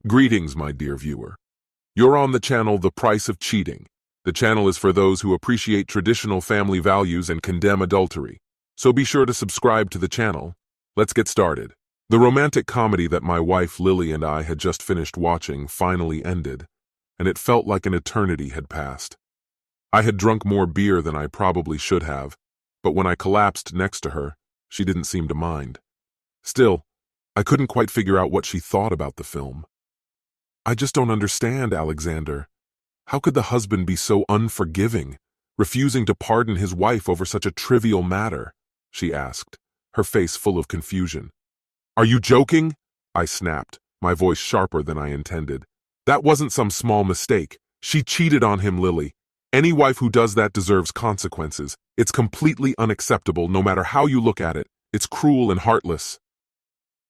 Greetings, my dear viewer. You're on the channel The Price of Cheating. The channel is for those who appreciate traditional family values and condemn adultery. So be sure to subscribe to the channel. Let's get started. The romantic comedy that my wife Lily and I had just finished watching finally ended, and it felt like an eternity had passed. I had drunk more beer than I probably should have, but when I collapsed next to her, she didn't seem to mind. Still, I couldn't quite figure out what she thought about the film. "I just don't understand, Alexander. How could the husband be so unforgiving, refusing to pardon his wife over such a trivial matter?" she asked, her face full of confusion. "Are you joking?" I snapped, my voice sharper than I intended. "That wasn't some small mistake. She cheated on him, Lily. Any wife who does that deserves consequences. It's completely unacceptable, no matter how you look at it. It's cruel and heartless."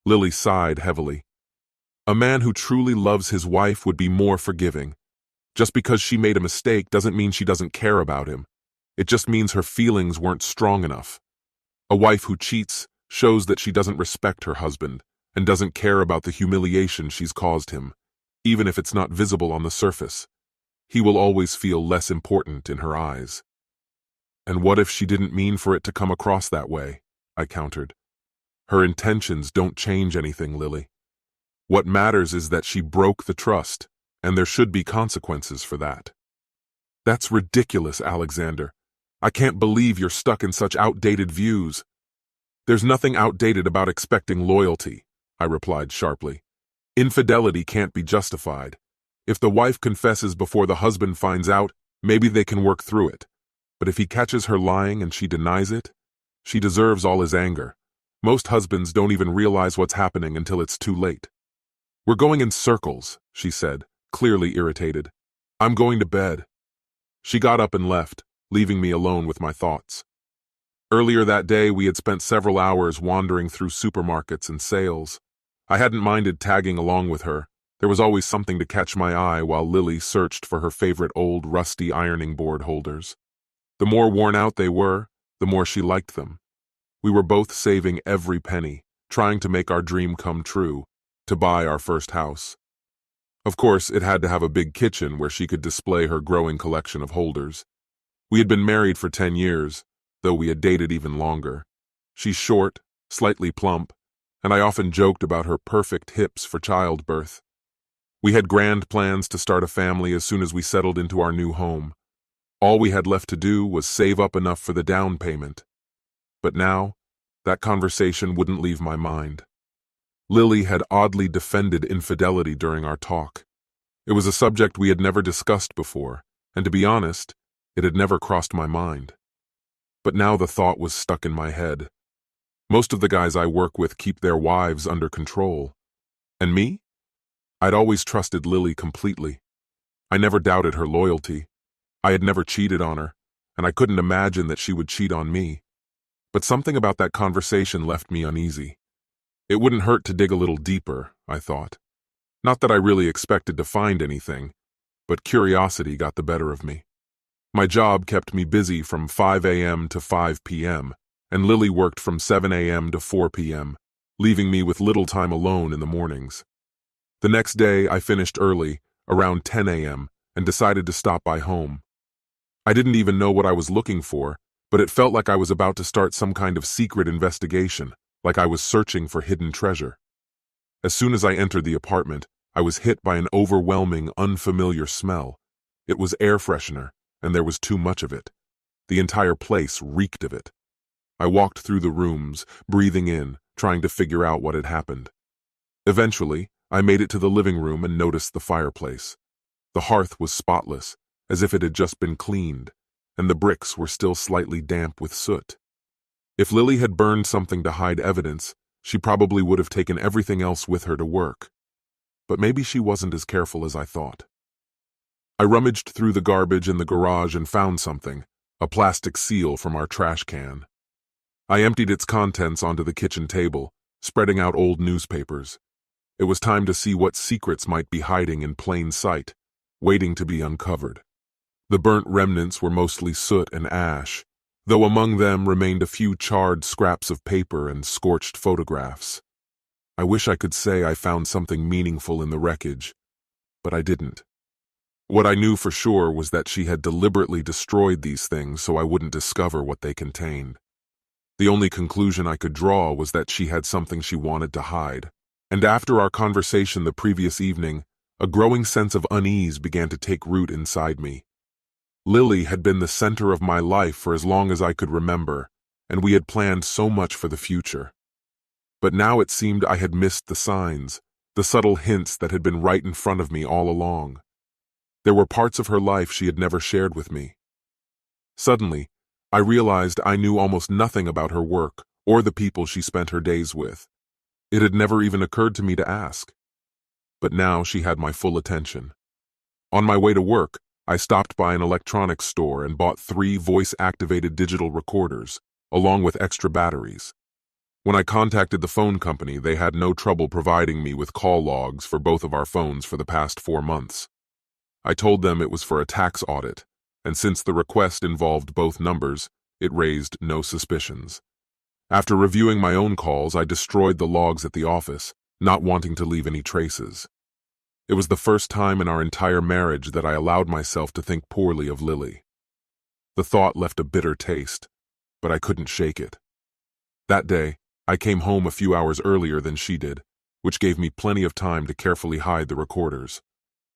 Lily sighed heavily. "A man who truly loves his wife would be more forgiving. Just because she made a mistake doesn't mean she doesn't care about him. It just means her feelings weren't strong enough. A wife who cheats shows that she doesn't respect her husband and doesn't care about the humiliation she's caused him, even if it's not visible on the surface. He will always feel less important in her eyes." "And what if she didn't mean for it to come across that way?" I countered. "Her intentions don't change anything, Lily. What matters is that she broke the trust, and there should be consequences for that." "That's ridiculous, Alexander. I can't believe you're stuck in such outdated views." "There's nothing outdated about expecting loyalty," I replied sharply. "Infidelity can't be justified. If the wife confesses before the husband finds out, maybe they can work through it. But if he catches her lying and she denies it, she deserves all his anger. Most husbands don't even realize what's happening until it's too late." "We're going in circles," she said, clearly irritated. "I'm going to bed." She got up and left, leaving me alone with my thoughts. Earlier that day, we had spent several hours wandering through supermarkets and sales. I hadn't minded tagging along with her. There was always something to catch my eye while Lily searched for her favorite old rusty ironing board holders. The more worn out they were, the more she liked them. We were both saving every penny, trying to make our dream come true, to buy our first house. Of course, it had to have a big kitchen where she could display her growing collection of holders. We had been married for 10 years, though we had dated even longer. She's short, slightly plump, and I often joked about her perfect hips for childbirth. We had grand plans to start a family as soon as we settled into our new home. All we had left to do was save up enough for the down payment. But now, that conversation wouldn't leave my mind. Lily had oddly defended infidelity during our talk. It was a subject we had never discussed before, and to be honest, it had never crossed my mind. But now the thought was stuck in my head. Most of the guys I work with keep their wives under control. And me? I'd always trusted Lily completely. I never doubted her loyalty. I had never cheated on her, and I couldn't imagine that she would cheat on me. But something about that conversation left me uneasy. It wouldn't hurt to dig a little deeper, I thought. Not that I really expected to find anything, but curiosity got the better of me. My job kept me busy from 5 a.m. to 5 p.m., and Lily worked from 7 a.m. to 4 p.m., leaving me with little time alone in the mornings. The next day, I finished early, around 10 a.m., and decided to stop by home. I didn't even know what I was looking for, but it felt like I was about to start some kind of secret investigation, like I was searching for hidden treasure. As soon as I entered the apartment, I was hit by an overwhelming, unfamiliar smell. It was air freshener, and there was too much of it. The entire place reeked of it. I walked through the rooms, breathing in, trying to figure out what had happened. Eventually, I made it to the living room and noticed the fireplace. The hearth was spotless, as if it had just been cleaned, and the bricks were still slightly damp with soot. If Lily had burned something to hide evidence, she probably would have taken everything else with her to work. But maybe she wasn't as careful as I thought. I rummaged through the garbage in the garage and found something, a plastic seal from our trash can. I emptied its contents onto the kitchen table, spreading out old newspapers. It was time to see what secrets might be hiding in plain sight, waiting to be uncovered. The burnt remnants were mostly soot and ash, though among them remained a few charred scraps of paper and scorched photographs. I wish I could say I found something meaningful in the wreckage, but I didn't. What I knew for sure was that she had deliberately destroyed these things so I wouldn't discover what they contained. The only conclusion I could draw was that she had something she wanted to hide. And after our conversation the previous evening, a growing sense of unease began to take root inside me. Lily had been the center of my life for as long as I could remember, and we had planned so much for the future. But now it seemed I had missed the signs, the subtle hints that had been right in front of me all along. There were parts of her life she had never shared with me. Suddenly, I realized I knew almost nothing about her work or the people she spent her days with. It had never even occurred to me to ask. But now she had my full attention. On my way to work, I stopped by an electronics store and bought 3 voice-activated digital recorders, along with extra batteries. When I contacted the phone company, they had no trouble providing me with call logs for both of our phones for the past 4 months. I told them it was for a tax audit, and since the request involved both numbers, it raised no suspicions. After reviewing my own calls, I destroyed the logs at the office, not wanting to leave any traces. It was the first time in our entire marriage that I allowed myself to think poorly of Lily. The thought left a bitter taste, but I couldn't shake it. That day, I came home a few hours earlier than she did, which gave me plenty of time to carefully hide the recorders.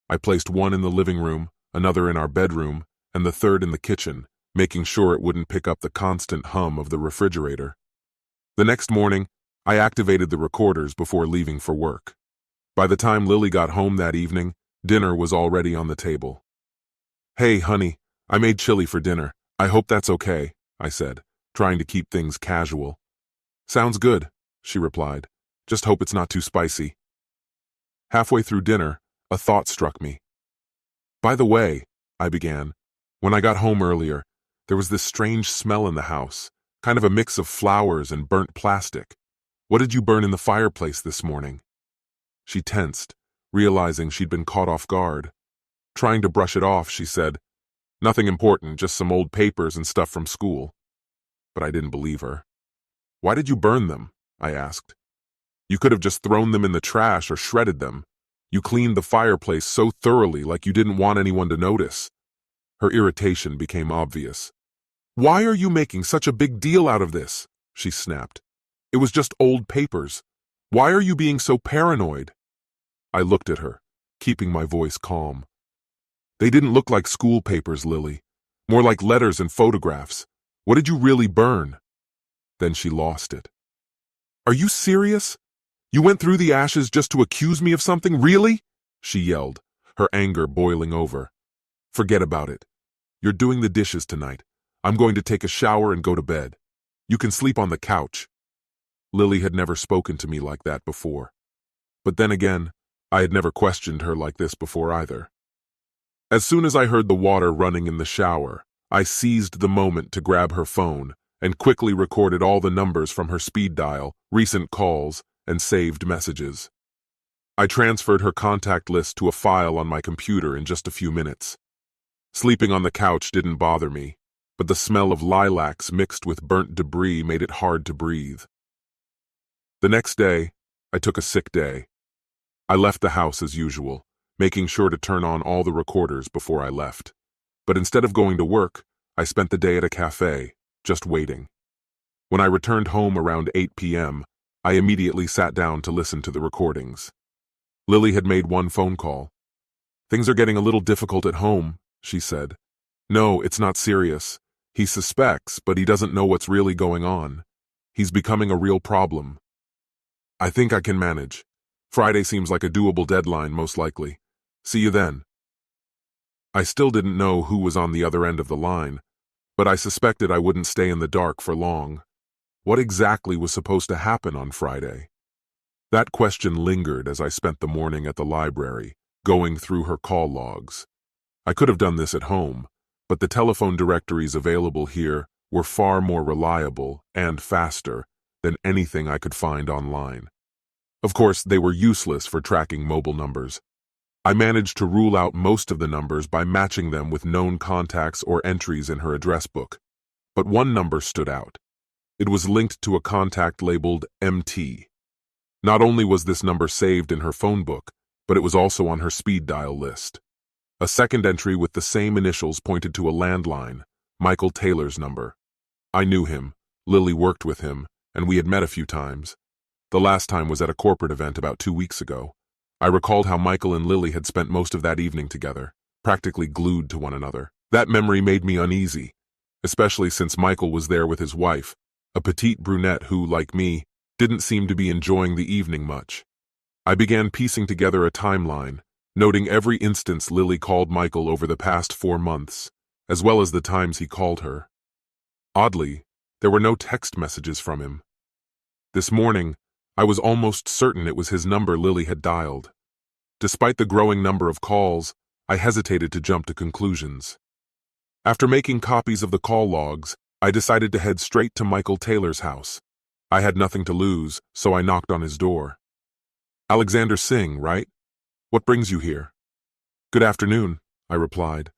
I placed one in the living room, another in our bedroom, and the third in the kitchen, making sure it wouldn't pick up the constant hum of the refrigerator. The next morning, I activated the recorders before leaving for work. By the time Lily got home that evening, dinner was already on the table. "Hey, honey, I made chili for dinner. I hope that's okay," I said, trying to keep things casual. "Sounds good," she replied. "Just hope it's not too spicy." Halfway through dinner, a thought struck me. "By the way," I began, "when I got home earlier, there was this strange smell in the house, kind of a mix of flowers and burnt plastic. What did you burn in the fireplace this morning?" She tensed, realizing she'd been caught off guard. Trying to brush it off, she said, "Nothing important, just some old papers and stuff from school." But I didn't believe her. "Why did you burn them?" I asked. "You could have just thrown them in the trash or shredded them. You cleaned the fireplace so thoroughly, like you didn't want anyone to notice." Her irritation became obvious. "Why are you making such a big deal out of this?" she snapped. "It was just old papers. Why are you being so paranoid?" I looked at her, keeping my voice calm. "They didn't look like school papers, Lily. More like letters and photographs. What did you really burn?" Then she lost it. "Are you serious? You went through the ashes just to accuse me of something, really?" she yelled, her anger boiling over. "Forget about it. You're doing the dishes tonight. I'm going to take a shower and go to bed. You can sleep on the couch." Lily had never spoken to me like that before. But then again, I had never questioned her like this before either. As soon as I heard the water running in the shower, I seized the moment to grab her phone and quickly recorded all the numbers from her speed dial, recent calls, and saved messages. I transferred her contact list to a file on my computer in just a few minutes. Sleeping on the couch didn't bother me, but the smell of lilacs mixed with burnt debris made it hard to breathe. The next day, I took a sick day. I left the house as usual, making sure to turn on all the recorders before I left. But instead of going to work, I spent the day at a cafe, just waiting. When I returned home around 8 p.m., I immediately sat down to listen to the recordings. Lily had made one phone call. "Things are getting a little difficult at home," she said. "No, it's not serious. He suspects, but he doesn't know what's really going on. He's becoming a real problem. I think I can manage. Friday seems like a doable deadline, most likely. See you then." I still didn't know who was on the other end of the line, but I suspected I wouldn't stay in the dark for long. What exactly was supposed to happen on Friday? That question lingered as I spent the morning at the library, going through her call logs. I could have done this at home, but the telephone directories available here were far more reliable and faster than anything I could find online. Of course, they were useless for tracking mobile numbers. I managed to rule out most of the numbers by matching them with known contacts or entries in her address book. But one number stood out. It was linked to a contact labeled MT. Not only was this number saved in her phone book, but it was also on her speed dial list. A second entry with the same initials pointed to a landline, Michael Taylor's number. I knew him, Lily worked with him, and we had met a few times. The last time was at a corporate event about 2 weeks ago. I recalled how Michael and Lily had spent most of that evening together, practically glued to one another. That memory made me uneasy, especially since Michael was there with his wife, a petite brunette who, like me, didn't seem to be enjoying the evening much. I began piecing together a timeline, noting every instance Lily called Michael over the past 4 months, as well as the times he called her. Oddly, there were no text messages from him. This morning, I was almost certain it was his number Lily had dialed. Despite the growing number of calls, I hesitated to jump to conclusions. After making copies of the call logs, I decided to head straight to Michael Taylor's house. I had nothing to lose, so I knocked on his door. "Alexander Singh, right? What brings you here?" "Good afternoon," I replied.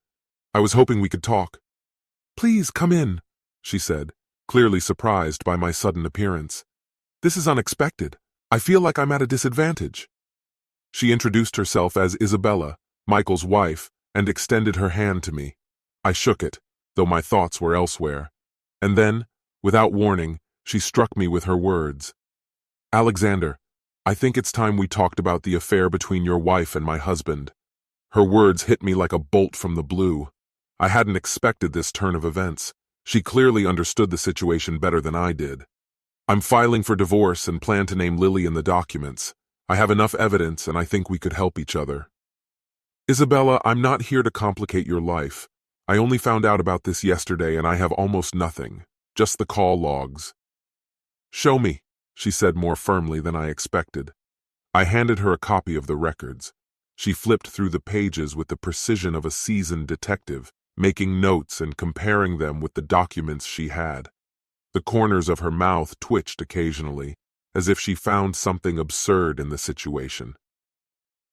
"I was hoping we could talk." "Please come in," she said, clearly surprised by my sudden appearance. "This is unexpected. I feel like I'm at a disadvantage." She introduced herself as Isabella, Michael's wife, and extended her hand to me. I shook it, though my thoughts were elsewhere. And then, without warning, she struck me with her words. "Alexander, I think it's time we talked about the affair between your wife and my husband." Her words hit me like a bolt from the blue. I hadn't expected this turn of events. She clearly understood the situation better than I did. "I'm filing for divorce and plan to name Lily in the documents. I have enough evidence and I think we could help each other." "Isabella, I'm not here to complicate your life. I only found out about this yesterday and I have almost nothing, just the call logs." "Show me," she said more firmly than I expected. I handed her a copy of the records. She flipped through the pages with the precision of a seasoned detective, making notes and comparing them with the documents she had. The corners of her mouth twitched occasionally, as if she found something absurd in the situation.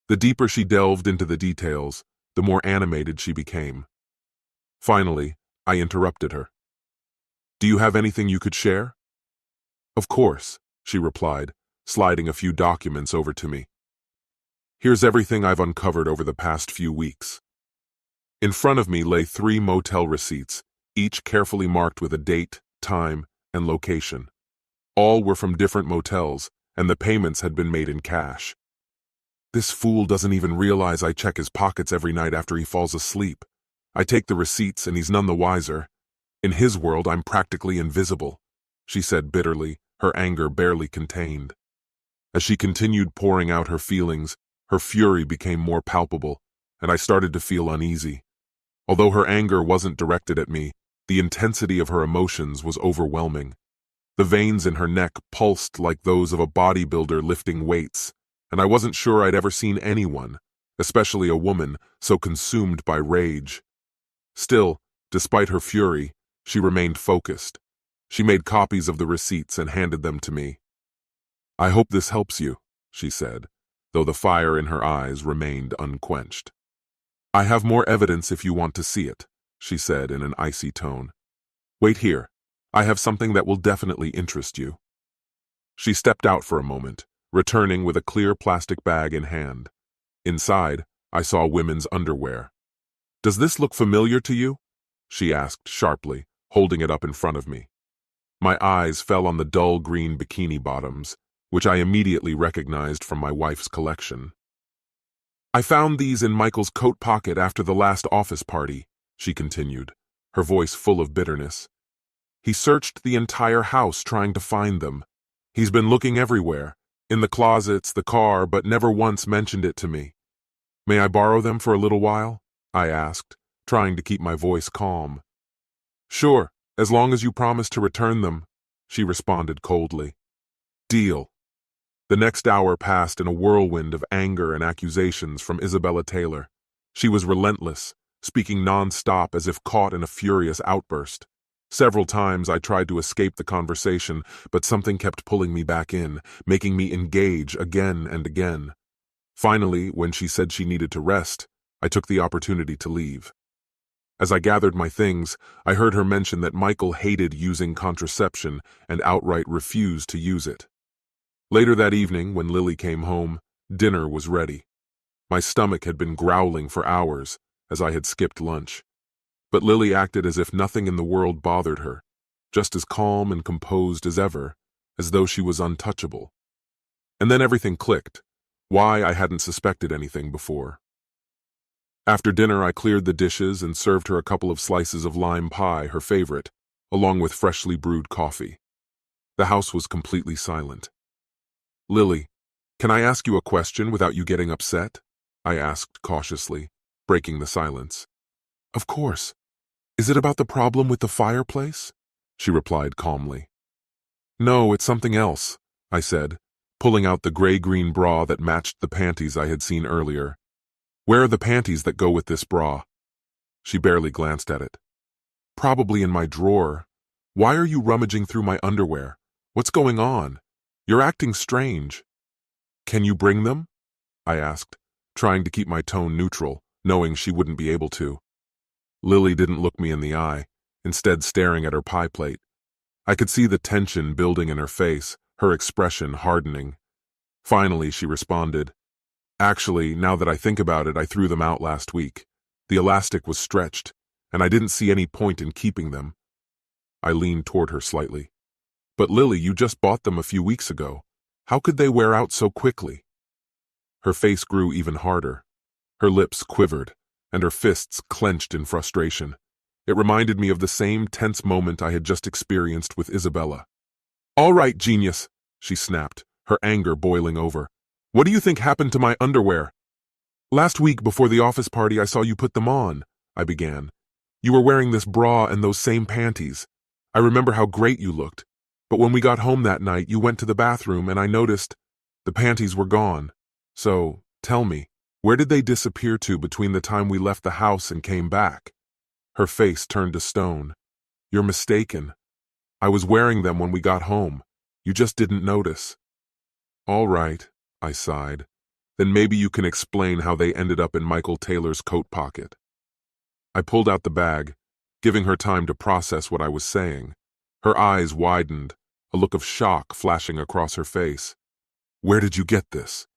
The deeper she delved into the details, the more animated she became. Finally, I interrupted her. "Do you have anything you could share?" "Of course," she replied, sliding a few documents over to me. "Here's everything I've uncovered over the past few weeks." In front of me lay 3 motel receipts, each carefully marked with a date, time, and location. All were from different motels, and the payments had been made in cash. "This fool doesn't even realize I check his pockets every night after he falls asleep. I take the receipts and he's none the wiser. In his world, I'm practically invisible," she said bitterly, her anger barely contained. As she continued pouring out her feelings, her fury became more palpable, and I started to feel uneasy. Although her anger wasn't directed at me, the intensity of her emotions was overwhelming. The veins in her neck pulsed like those of a bodybuilder lifting weights, and I wasn't sure I'd ever seen anyone, especially a woman, so consumed by rage. Still, despite her fury, she remained focused. She made copies of the receipts and handed them to me. "I hope this helps you," she said, though the fire in her eyes remained unquenched. "I have more evidence if you want to see it," she said in an icy tone. "Wait here. I have something that will definitely interest you." She stepped out for a moment, returning with a clear plastic bag in hand. Inside, I saw women's underwear. "Does this look familiar to you?" she asked sharply, holding it up in front of me. My eyes fell on the dull green bikini bottoms, which I immediately recognized from my wife's collection. "I found these in Michael's coat pocket after the last office party," she continued, her voice full of bitterness. "He searched the entire house trying to find them. He's been looking everywhere, in the closets, the car, but never once mentioned it to me. May I borrow them for a little while?" I asked, trying to keep my voice calm. "Sure, as long as you promise to return them," she responded coldly. "Deal." The next hour passed in a whirlwind of anger and accusations from Isabella Taylor. She was relentless, speaking non-stop as if caught in a furious outburst. Several times I tried to escape the conversation, but something kept pulling me back in, making me engage again and again. Finally, when she said she needed to rest, I took the opportunity to leave. As I gathered my things, I heard her mention that Michael hated using contraception and outright refused to use it. Later that evening, when Lily came home, dinner was ready. My stomach had been growling for hours, as I had skipped lunch. But Lily acted as if nothing in the world bothered her, just as calm and composed as ever, as though she was untouchable. And then everything clicked, why I hadn't suspected anything before. After dinner, I cleared the dishes and served her a couple of slices of lime pie, her favorite, along with freshly brewed coffee. The house was completely silent. "Lily, can I ask you a question without you getting upset?" I asked cautiously, breaking the silence. "Of course. Is it about the problem with the fireplace?" she replied calmly. "No, it's something else," I said, pulling out the gray-green bra that matched the panties I had seen earlier. "Where are the panties that go with this bra?" She barely glanced at it. "Probably in my drawer. Why are you rummaging through my underwear? What's going on? You're acting strange." "Can you bring them?" I asked, trying to keep my tone neutral, knowing she wouldn't be able to. Lily didn't look me in the eye, instead staring at her pie plate. I could see the tension building in her face, her expression hardening. Finally, she responded, "Actually, now that I think about it, I threw them out last week. The elastic was stretched, and I didn't see any point in keeping them." I leaned toward her slightly. "But Lily, you just bought them a few weeks ago. How could they wear out so quickly?" Her face grew even harder. Her lips quivered, and her fists clenched in frustration. It reminded me of the same tense moment I had just experienced with Isabella. "All right, genius," she snapped, her anger boiling over. "What do you think happened to my underwear?" "Last week before the office party I saw you put them on," I began. "You were wearing this bra and those same panties. I remember how great you looked. But when we got home that night, you went to the bathroom and I noticed the panties were gone. So, tell me, where did they disappear to between the time we left the house and came back?" Her face turned to stone. "You're mistaken. I was wearing them when we got home. You just didn't notice." "All right," I sighed. "Then maybe you can explain how they ended up in Michael Taylor's coat pocket." I pulled out the bag, giving her time to process what I was saying. Her eyes widened, a look of shock flashing across her face. "Where did you get this?"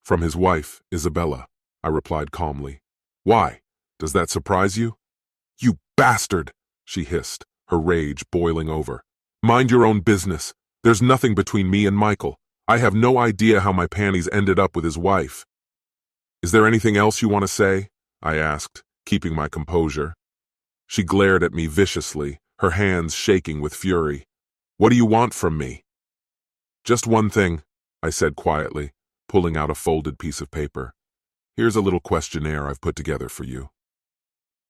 "From his wife, Isabella," I replied calmly. "Why? Does that surprise you?" "You bastard!" she hissed, her rage boiling over. "Mind your own business. There's nothing between me and Michael. I have no idea how my panties ended up with his wife." "Is there anything else you want to say?" I asked, keeping my composure. She glared at me viciously, her hands shaking with fury. "What do you want from me?" "Just one thing," I said quietly, pulling out a folded piece of paper. "Here's a little questionnaire I've put together for you.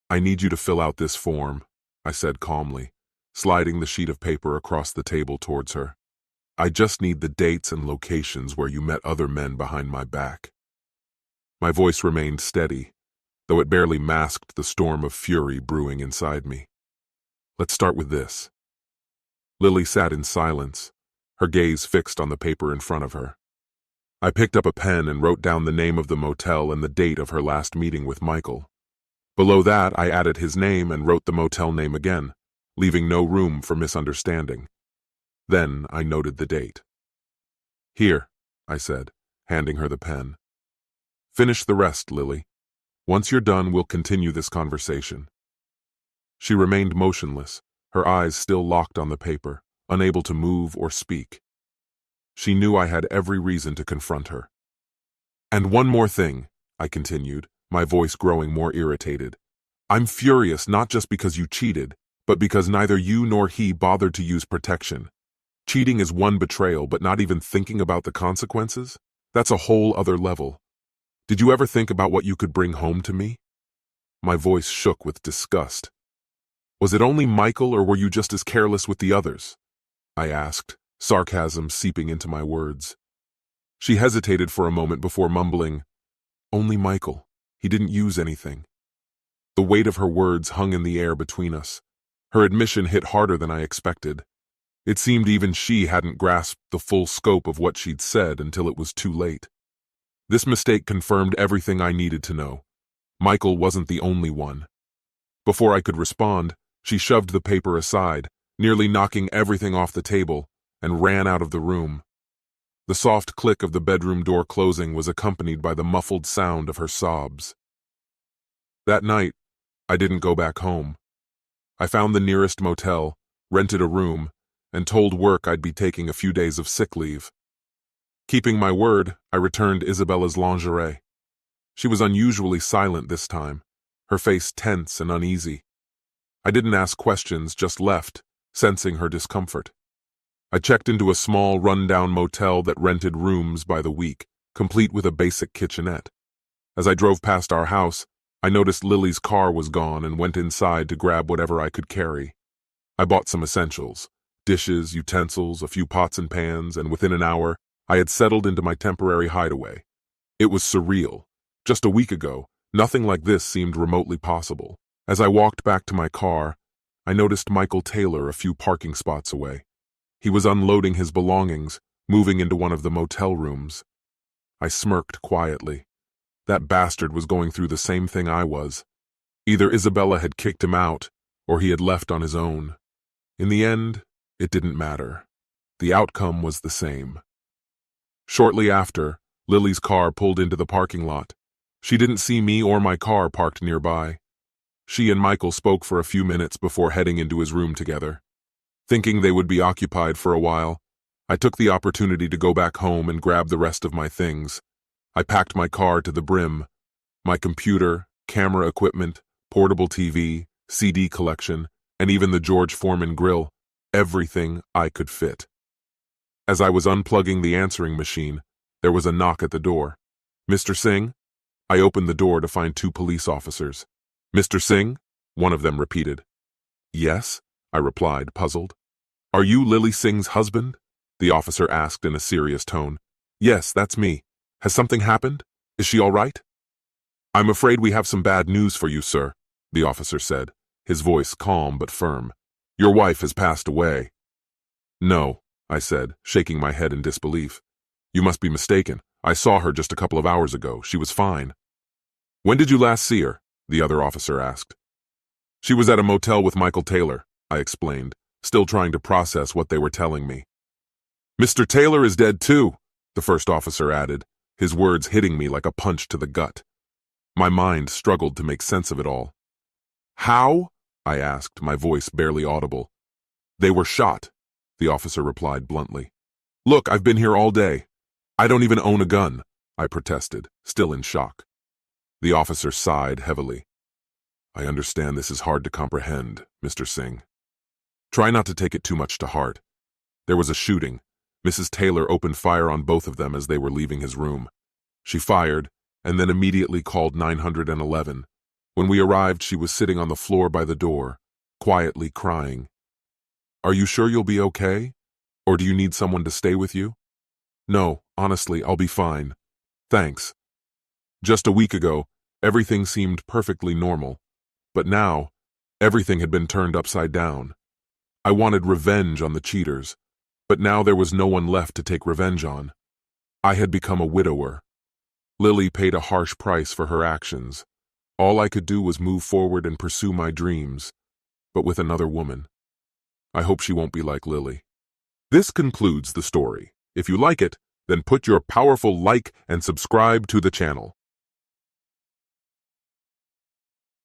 I need you to fill out this form," I said calmly, sliding the sheet of paper across the table towards her. "I just need the dates and locations where you met other men behind my back." My voice remained steady, though it barely masked the storm of fury brewing inside me. "Let's start with this." Lily sat in silence, her gaze fixed on the paper in front of her. I picked up a pen and wrote down the name of the motel and the date of her last meeting with Michael. Below that, I added his name and wrote the motel name again, leaving no room for misunderstanding. Then I noted the date. "Here," I said, handing her the pen. "Finish the rest, Lily. Once you're done, we'll continue this conversation." She remained motionless, her eyes still locked on the paper, unable to move or speak. She knew I had every reason to confront her. "And one more thing," I continued, my voice growing more irritated. "I'm furious not just because you cheated, but because neither you nor he bothered to use protection. Cheating is one betrayal, but not even thinking about the consequences? That's a whole other level. Did you ever think about what you could bring home to me?" My voice shook with disgust. "Was it only Michael, or were you just as careless with the others?" I asked, sarcasm seeping into my words. She hesitated for a moment before mumbling, "Only Michael. He didn't use anything." The weight of her words hung in the air between us. Her admission hit harder than I expected. It seemed even she hadn't grasped the full scope of what she'd said until it was too late. This mistake confirmed everything I needed to know. Michael wasn't the only one. Before I could respond, she shoved the paper aside, nearly knocking everything off the table, and ran out of the room. The soft click of the bedroom door closing was accompanied by the muffled sound of her sobs. That night, I didn't go back home. I found the nearest motel, rented a room, and told work I'd be taking a few days of sick leave. Keeping my word, I returned Isabella's lingerie. She was unusually silent this time, her face tense and uneasy. I didn't ask questions, just left, sensing her discomfort. I checked into a small, run-down motel that rented rooms by the week, complete with a basic kitchenette. As I drove past our house, I noticed Lily's car was gone and went inside to grab whatever I could carry. I bought some essentials, dishes, utensils, a few pots and pans, and within an hour, I had settled into my temporary hideaway. It was surreal. Just a week ago, nothing like this seemed remotely possible. As I walked back to my car, I noticed Michael Taylor a few parking spots away. He was unloading his belongings, moving into one of the motel rooms. I smirked quietly. That bastard was going through the same thing I was. Either Isabella had kicked him out, or he had left on his own. In the end, it didn't matter. The outcome was the same. Shortly after, Lily's car pulled into the parking lot. She didn't see me or my car parked nearby. She and Michael spoke for a few minutes before heading into his room together. Thinking they would be occupied for a while, I took the opportunity to go back home and grab the rest of my things. I packed my car to the brim. My computer, camera equipment, portable TV, CD collection, and even the George Foreman grill, everything I could fit. As I was unplugging the answering machine, there was a knock at the door. "Mr. Singh?" I opened the door to find 2 police officers. "Mr. Singh?" one of them repeated. "Yes," I replied, puzzled. "Are you Lily Singh's husband?" the officer asked in a serious tone. "Yes, that's me. Has something happened? Is she all right?" "I'm afraid we have some bad news for you, sir," the officer said, his voice calm but firm. "Your wife has passed away." "No," I said, shaking my head in disbelief. "You must be mistaken. I saw her just a couple of hours ago. She was fine." "When did you last see her?" the other officer asked. "She was at a motel with Michael Taylor," I explained, still trying to process what they were telling me. "Mr. Taylor is dead too," the first officer added, his words hitting me like a punch to the gut. My mind struggled to make sense of it all. "How?" I asked, my voice barely audible. "They were shot," the officer replied bluntly. "Look, I've been here all day. I don't even own a gun," I protested, still in shock. The officer sighed heavily. "I understand this is hard to comprehend, Mr. Singh. Try not to take it too much to heart. There was a shooting. Mrs. Taylor opened fire on both of them as they were leaving his room. She fired, and then immediately called 911. When we arrived, she was sitting on the floor by the door, quietly crying. Are you sure you'll be okay? Or do you need someone to stay with you? No, honestly, I'll be fine. Thanks. Just a week ago, everything seemed perfectly normal. But now, everything had been turned upside down. I wanted revenge on the cheaters, but now there was no one left to take revenge on. I had become a widower. Lily paid a harsh price for her actions. All I could do was move forward and pursue my dreams, but with another woman. I hope she won't be like Lily. This concludes the story. If you like it, then put your powerful like and subscribe to the channel.